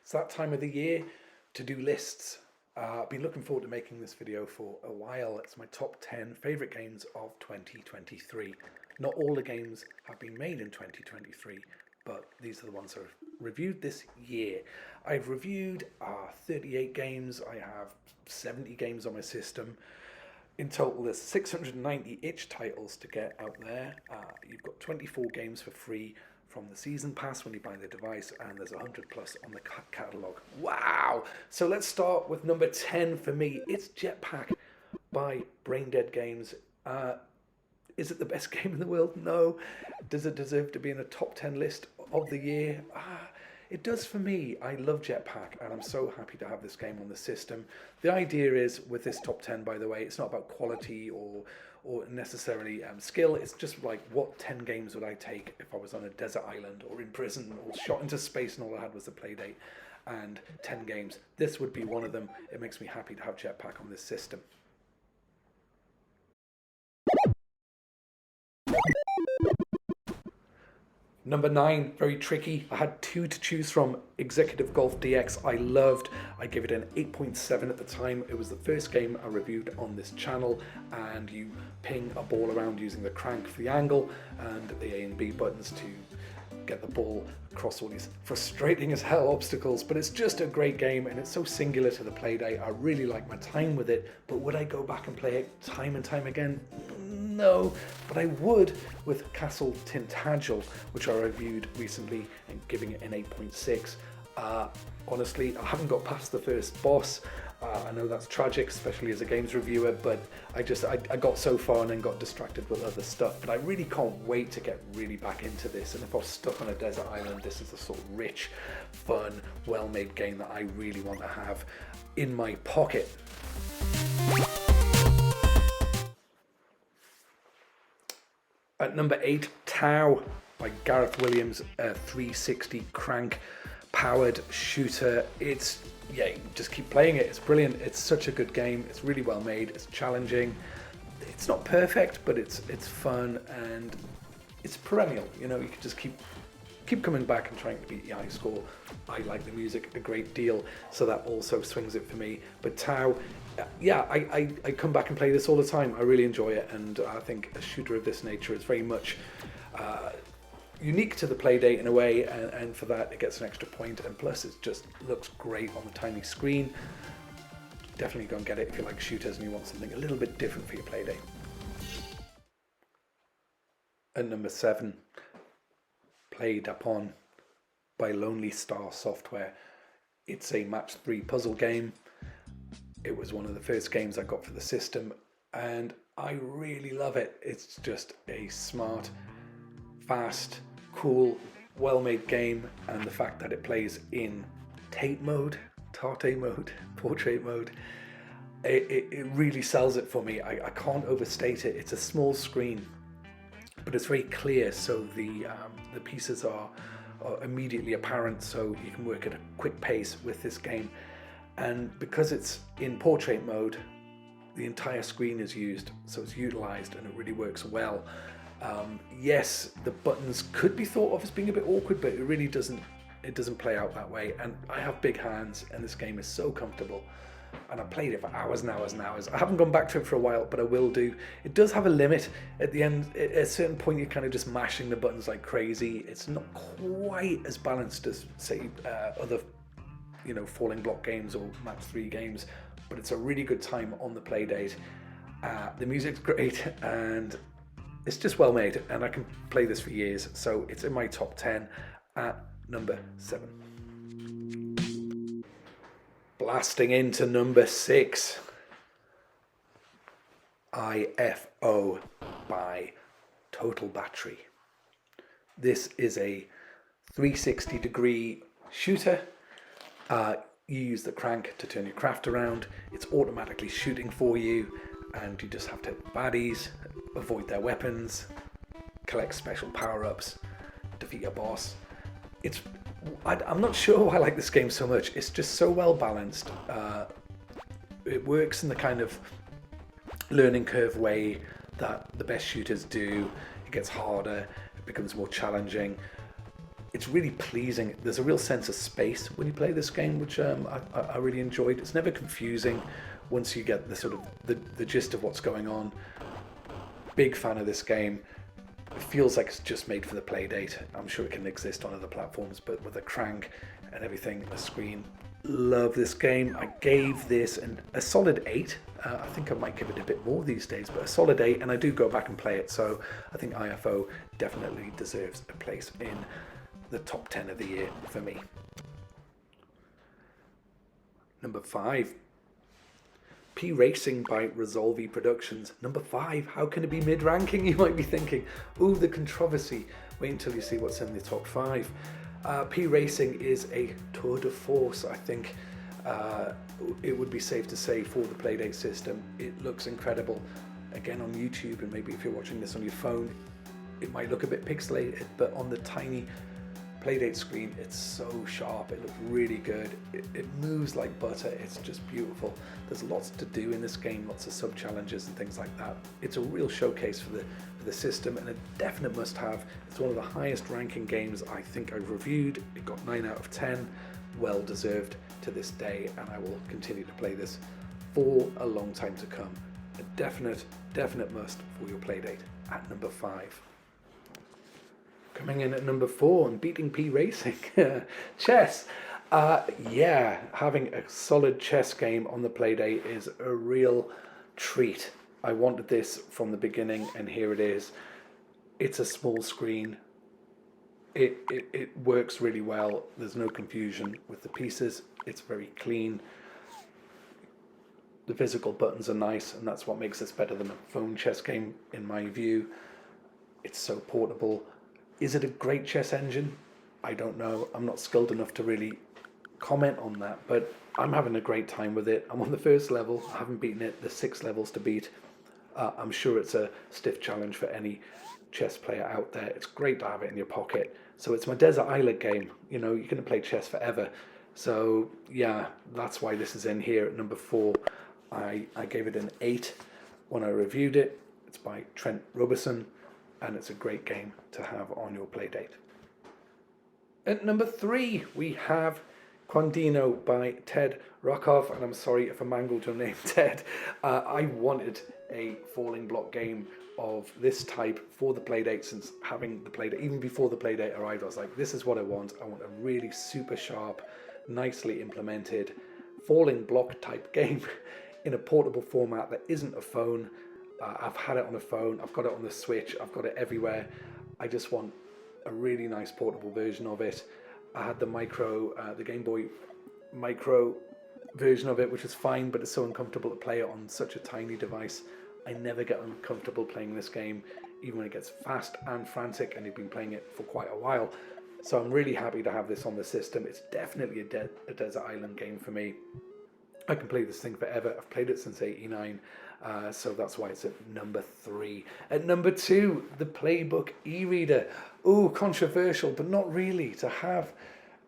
It's that time of the year to do lists. I've been looking forward to making this video for a while. It's my top 10 favourite games of 2023. Not all the games have been made in 2023, but these are the ones I've reviewed this year. I've reviewed 38 games. I have 70 games on my system. In total, there's 690 itch titles to get out there. You've got 24 games for free from the season pass when you buy the device, and there's 100 plus on the catalogue. Wow! So let's start with number 10 for me. It's Jetpack by Braindead Games. Is it the best game in the world? No. Does it deserve to be in a top 10 list of the year? It does for me. I love Jetpack, and I'm so happy to have this game on the system. The idea is, with this top 10, by the way, it's not about quality or necessarily skill. It's just like, what 10 games would I take if I was on a desert island or in prison or shot into space and all I had was a Playdate and 10 games. This would be one of them. It makes me happy to have Jetpack on this system. Number 9, very tricky. I had 2 to choose from. Executive Golf DX, I loved. I gave it an 8.7 at the time. It was the first game I reviewed on this channel, and you ping a ball around using the crank for the angle and the A and B buttons to get the ball across all these frustrating as hell obstacles. But it's just a great game, and it's so singular to the Playdate. I really like my time with it, but would I go back and play it time and time again? No, but I would with Castle Tintagel, which I reviewed recently and giving it an 8.6. Honestly, I haven't got past the first boss. I know that's tragic, especially as a games reviewer, but I got so far and then got distracted with other stuff. But I really can't wait to get really back into this. And if I was stuck on a desert island, this is the sort of rich, fun, well-made game that I really want to have in my pocket. At number 8, Tau by Gareth Williams, a 360 crank powered shooter. It's, yeah, you just keep playing it. It's brilliant. It's such a good game. It's really well made. It's challenging. It's not perfect, but it's fun, and it's perennial. You know, you can just keep coming back and trying to beat the high score. I like the music a great deal, so that also swings it for me. But Tau, yeah, I come back and play this all the time. I really enjoy it, and I think a shooter of this nature is very much unique to the Playdate in a way, and for that it gets an extra point, and plus it just looks great on the tiny screen. Definitely go and get it if you like shooters and you want something a little bit different for your Playdate. At number 7, Played Upon by Lonely Star Software. It's a match 3 puzzle game. It was one of the first games I got for the system, and I really love it. It's just a smart, fast, cool, well-made game, and the fact that it plays in Tate mode, portrait mode, it really sells it for me. I can't overstate it. It's a small screen, but it's very clear, so the pieces are immediately apparent, so you can work at a quick pace with this game. And because it's in portrait mode, the entire screen is used, so it's utilized and it really works well. Yes, the buttons could be thought of as being a bit awkward, but it really doesn't play out that way. And I have big hands, and this game is so comfortable, and I played it for hours and hours and hours. I haven't gone back to it for a while, but I will do. It does have a limit at the end. At a certain point, you're kind of just mashing the buttons like crazy. It's not quite as balanced as, say, other, you know, falling block games or match 3 games, but it's a really good time on the Playdate. The music's great, and it's just well made, and I can play this for years, so it's in my top 10 at number 7. Blasting into number 6, IFO by Total Battery. This is a 360 degree shooter. You use the crank to turn your craft around. It's automatically shooting for you, and you just have to hit baddies, avoid their weapons, collect special power-ups, defeat a boss. I'm not sure why I like this game so much. It's just so well balanced. It works in the kind of learning curve way that the best shooters do. It gets harder, it becomes more challenging. it's really pleasing. There's a real sense of space when you play this game, which I really enjoyed. It's never confusing once you get the sort of the gist of what's going on. Big fan of this game. It feels like it's just made for the Playdate. I'm sure it can exist on other platforms, but with a crank and everything, a screen. Love this game. I gave this a solid 8. I think I might give it a bit more these days, but a solid 8, and I do go back and play it, so I think IFO definitely deserves a place in the top 10 of the year for me. Number 5. P Racing by Resolve Productions. Number 5. How can it be mid-ranking? You might be thinking. Ooh, the controversy. Wait until you see what's in the top 5. P Racing is a tour de force, I think. It would be safe to say, for the Playdate system. It looks incredible. Again, on YouTube, and maybe if you're watching this on your phone, it might look a bit pixelated, but on the tiny Playdate screen, it's so sharp. It looks really good. It moves like butter. It's just beautiful. There's lots to do in this game, lots of sub challenges and things like that. It's a real showcase for the system, and a definite must-have. It's one of the highest ranking games I think I've reviewed. It got 9 out of 10. Well deserved to this day, and I will continue to play this for a long time to come. A definite must for your Playdate. At number 5. Coming in at number 4 and beating P Racing, chess. Yeah, having a solid chess game on the Playdate is a real treat. I wanted this from the beginning, and here it is. It's a small screen. It works really well. There's no confusion with the pieces. It's very clean. The physical buttons are nice, and that's what makes this better than a phone chess game, in my view. It's so portable. Is it a great chess engine? I don't know. I'm not skilled enough to really comment on that, but I'm having a great time with it. I'm on the first level. I haven't beaten it. There's 6 levels to beat. I'm sure it's a stiff challenge for any chess player out there. It's great to have it in your pocket. So it's my desert island game. You know, you're going to play chess forever. So yeah, that's why this is in here at number 4. I gave it an 8 when I reviewed it. It's by Trent Roberson, and it's a great game to have on your Playdate. At number 3, we have Quino by Ted Rockoff, and I'm sorry if I mangled your name, Ted. I wanted a falling block game of this type for the Playdate since having the Playdate, even before the Playdate arrived. I was like, this is what I want. I want a really super sharp, nicely implemented falling block type game in a portable format that isn't a phone. I've had it on a phone, I've got it on the Switch, I've got it everywhere. I just want a really nice portable version of it. I had the Game Boy Micro version of it, which is fine, but it's so uncomfortable to play it on such a tiny device. I never get uncomfortable playing this game, even when it gets fast and frantic, and you've been playing it for quite a while. So I'm really happy to have this on the system. It's definitely a desert island game for me. I can play this thing forever. I've played it since '89, so that's why it's at number 3. At number 2, the Playbook e-reader. Ooh, controversial, but not really. To have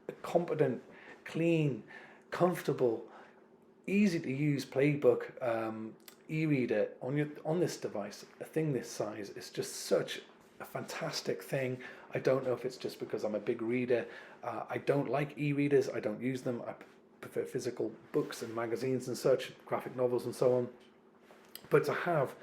a competent, clean, comfortable, easy to use Playbook e-reader on this device, a thing this size, is just such a fantastic thing. I don't know if it's just because I'm a big reader. I don't like e-readers. I don't use them. I prefer physical books and magazines and such, graphic novels and so on. But to have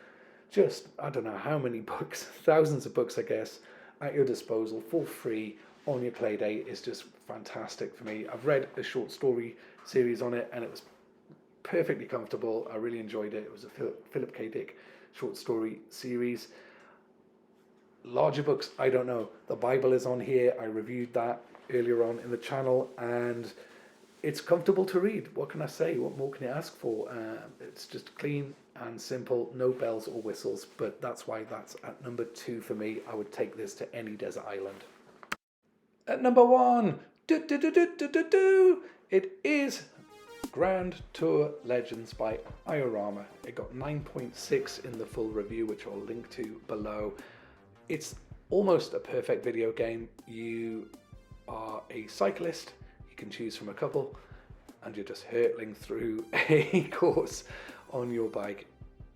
just, I don't know how many books, thousands of books, I guess, at your disposal for free on your Playdate is just fantastic for me. I've read a short story series on it, and it was perfectly comfortable. I really enjoyed it. It was a Philip K. Dick short story series. Larger books, I don't know. The Bible is on here. I reviewed that earlier on in the channel, and it's comfortable to read. What can I say? What more can you ask for? It's just clean and simple, no bells or whistles, but that's why that's at number 2 for me. I would take this to any desert island. At number 1, it is Grand Tour Legends by Iorama. It got 9.6 in the full review, which I'll link to below. It's almost a perfect video game. You are a cyclist, you can choose from a couple, and you're just hurtling through a course on your bike.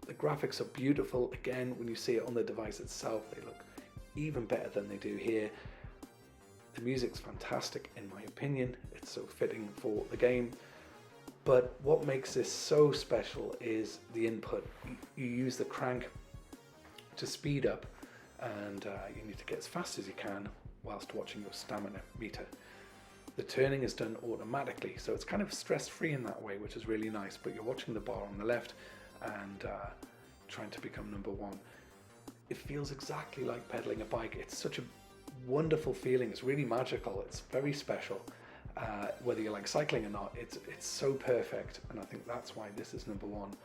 The graphics are beautiful. Again, when you see it on the device itself, they look even better than they do here. The music's fantastic in my opinion. It's so fitting for the game. But what makes this so special is the input. You use the crank to speed up, and you need to get as fast as you can whilst watching your stamina meter. The turning is done automatically, so it's kind of stress-free in that way, which is really nice, but you're watching the bar on the left and trying to become number one. It feels exactly like pedaling a bike. It's such a wonderful feeling. It's really magical. It's very special. Whether you like cycling or not, it's so perfect, and I think that's why this is number one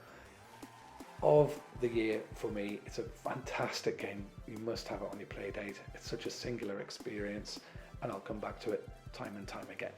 of the year for me. It's a fantastic game. You must have it on your Playdate. It's such a singular experience, and I'll come back to it time and time again.